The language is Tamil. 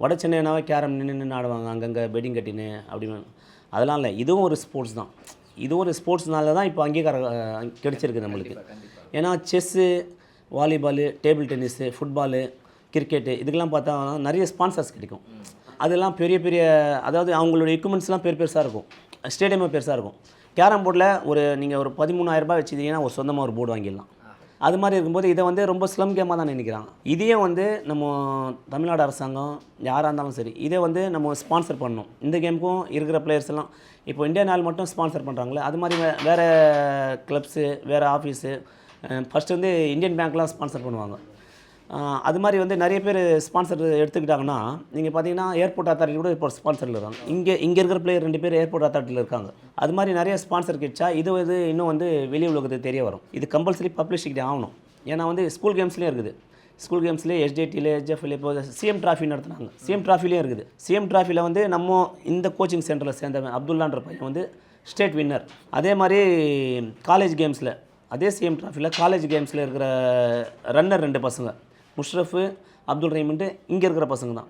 வட சென்னைனாவே கேரம் நின்று ஆடுவாங்க அங்கங்கே பெட்டிங் கட்டின்னு அப்படின்னு. அதெல்லாம் இல்லை, இதுவும் ஒரு ஸ்போர்ட்ஸ் தான். இது ஒரு ஸ்போர்ட்ஸ்னால தான் இப்போ அங்கீகாரம் கிடைச்சிருக்கு நம்மளுக்கு. ஏன்னா chess, volleyball, table tennis, football, cricket இதுக்கெல்லாம் பார்த்தா நிறைய ஸ்பான்சர்ஸ் கிடைக்கும். அதெல்லாம் பெரிய பெரிய, அதாவது அவங்களோட எக்யூப்மெண்ட்ஸ்லாம் பெருசாக இருக்கும், ஸ்டேடியமும் பெருசாக இருக்கும். கேரம் போர்டில் நீங்கள் ஒரு 13,000 வச்சுருந்தீங்கன்னா ஒரு சொந்தமாக ஒரு போர்டு வாங்கிடலாம். அது மாதிரி இருக்கும்போது இதை வந்து ரொம்ப ஸ்லம் கேமாக தான் நினைக்கிறாங்க. இதையே வந்து நம்ம தமிழ்நாடு அரசாங்கம் யாராக இருந்தாலும் சரி, இதை வந்து நம்ம ஸ்பான்சர் பண்ணணும். இந்த கேமுக்கும் இருக்கிற பிளேயர்ஸ் எல்லாம் இப்போ இந்தியன் ஆயில் மட்டும் ஸ்பான்சர் பண்ணுறாங்களே, அது மாதிரி வேறு கிளப்ஸு, வேறு ஆஃபீஸு, ஃபஸ்ட்டு வந்து இந்தியன் பேங்க்லாம் ஸ்பான்சர் பண்ணுவாங்க. அது மாதிரி வந்து நிறைய பேர் ஸ்பான்சர் எடுத்துக்கிட்டாங்கன்னா, நீங்கள் பார்த்தீங்கன்னா ஏர்போர்ட் அத்தாரிட்டி கூட இப்போ ஸ்பான்சரில் இருக்காங்க. இங்கே இருக்கிற பிளேயர் 2 பேர் ஏர்போர்ட் அத்தாரிட்டியில் இருக்காங்க. அது மாதிரி நிறைய ஸ்பான்சர் கிடைச்சா இது இன்னும் வந்து வெளி உலகத்துக்கு தெரிய வரும். இது கம்பல்சரி பப்ளிசிட்டி ஆகணும். ஏன்னா வந்து ஸ்கூல் கேம்ஸ்லேயும் இருக்குது. ஸ்கூல் கேம்ஸ்லேயே எஸ்டிடியில், HFL, இப்போ சிஎம் ட்ராஃபி நடத்துனாங்க. சிஎம் ட்ராஃபிலையும் இருக்குது. சிஎம் ட்ராஃபியில் வந்து நம்ம இந்த கோச்சிங் சென்டரில் சேர்ந்தவன் அப்துல்லான்ற பையன் வந்து ஸ்டேட் வின்னர். அதே மாதிரி காலேஜ் கேம்ஸில், அதே சிஎம் ட்ராஃபியில் காலேஜ் கேம்ஸில் இருக்கிற ரன்னர் 2 பசங்க, முஷ்ரஃபு, அப்துல் ரஹீம்ன்ட்டு இங்கே இருக்கிற பசங்க தான்.